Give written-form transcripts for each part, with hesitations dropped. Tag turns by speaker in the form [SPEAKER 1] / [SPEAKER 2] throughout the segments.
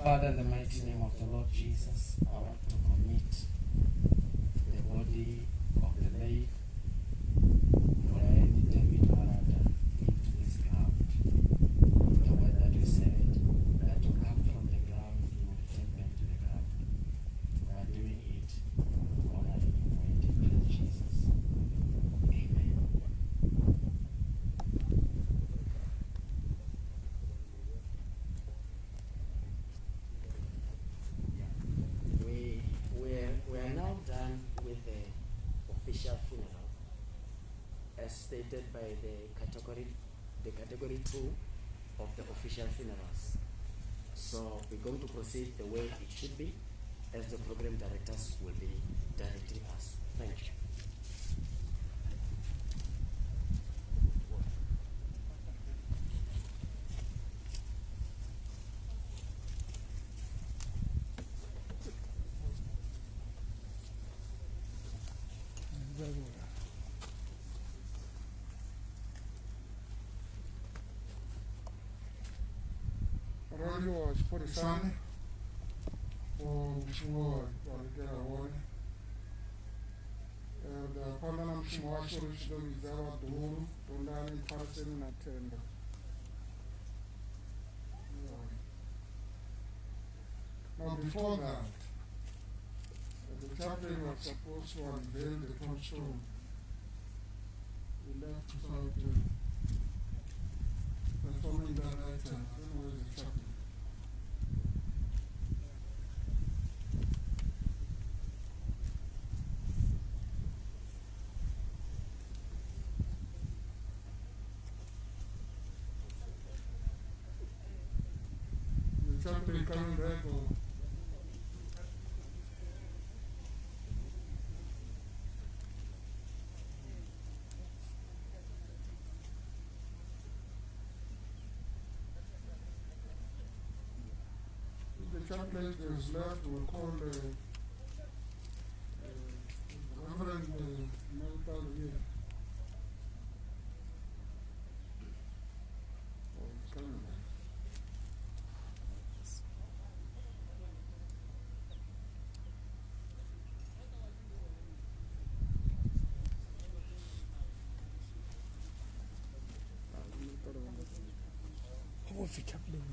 [SPEAKER 1] Father, in the mighty name of the Lord Jesus, I want to commit the body of the late Brian David Aranda into this ground. The word that you said, that you come from the ground, you will return back to the ground. We are doing it, honoring you, mighty Lord Jesus. Amen. We are now done with the official funeral, as stated by the category 2 of the official funerals. So we're going to proceed the way it should be, as the program directors will be directing us. Thank you.
[SPEAKER 2] Radio wa xiporisani mushumo wa rikela wone phanda na mushumo washo ri tshi ḓo vhidza vhaḓuhulu tondani pharaseni na tenda. Now before that, the chaplain was supposed to unveil the tombstone. We left without performing that item. I don't know where the chaplain. The chaplain coming back or the chaplain is left, we'll call Reverend Meltal here. Oh, he's coming back.
[SPEAKER 3] What's the chaplain?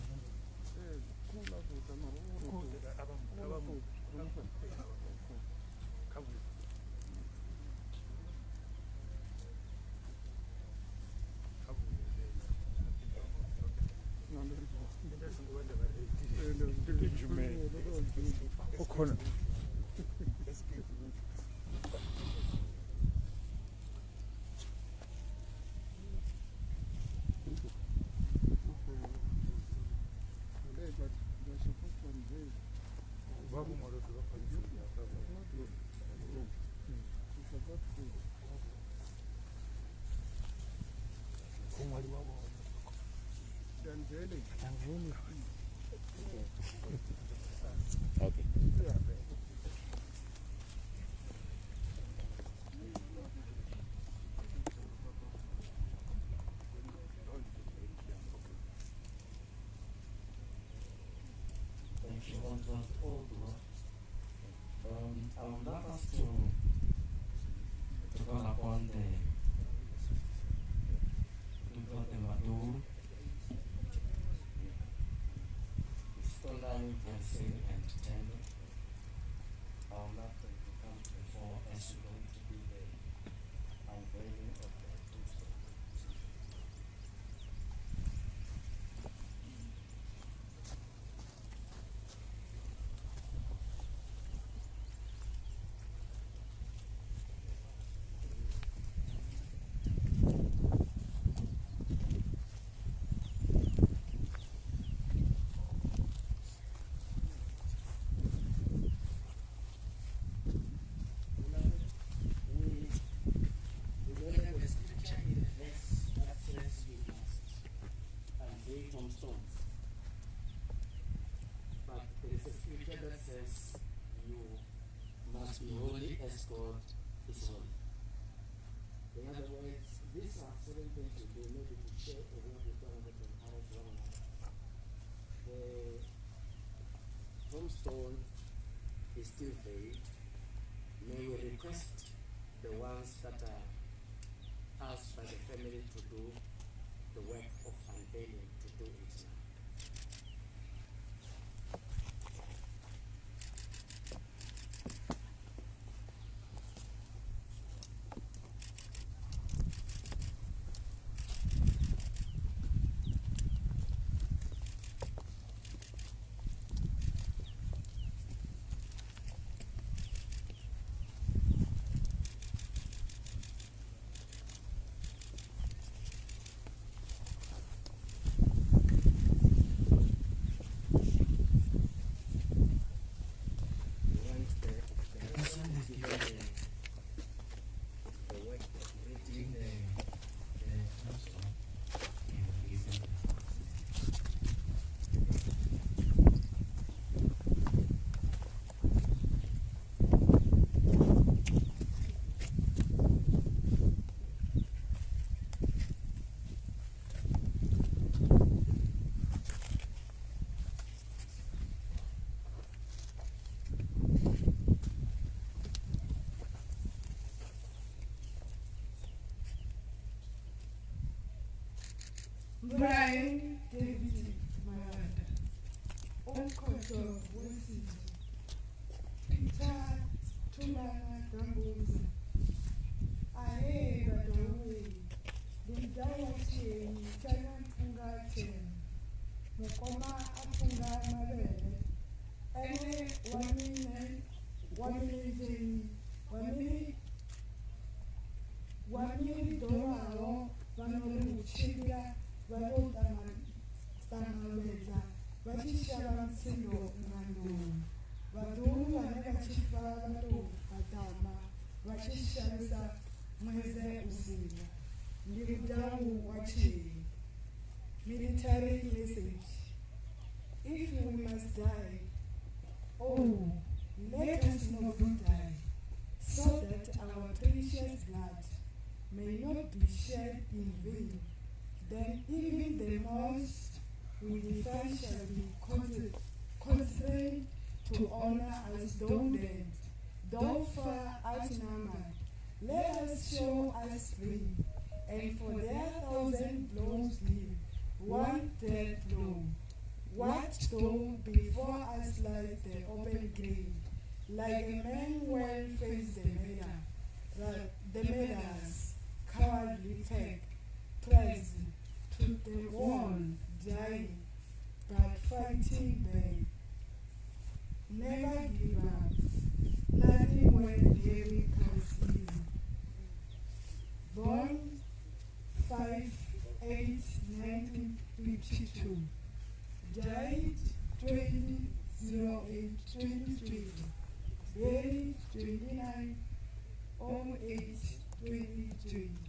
[SPEAKER 1] Okay. Thank you, all I would like us to call upon the Maduro, Stolan, Pensil, and Tender. I would like them to come to the fore as we're going to be the unveiling of the tombstone. But there is a scripture that says you must be holy as God is holy. In other words, these are certain things we do maybe to share or what we've done with encourage one another. stone is still veiled, may we request the ones that are asked by the family to do the work of unveiling to do it now.
[SPEAKER 4] Brian David Maranda, Onkoto Wesiti, Peter Tulana Gambuza, Ahe Badawi, Dindawachi, Chana Punga Chen, Mukoma Apunga Mabele, Ene Wamini Dorao, Vanolu Chibia, Vanotama Stanaveza, Vachisha Sindo Nando, Vadu and Vachifa Vado, Atama, Vachisha Meze Uzina, Lidamu Wachi, military message. If we must die, oh, let us not die, so that our precious blood may not be shed in vain. Then even the most we defend shall be constrained to honor as though dead, though far outnumbered. Let us show us free, and for their 1,000 blows give one dead blow. What though before us lies the open grave, like a man well faced the murderers, cowardly peg, pressed to the wall, dying, but fighting back. Never give up, nothing when living comes easy. Born 5/8/1952, died 20/08/2020, buried 29/08/2020.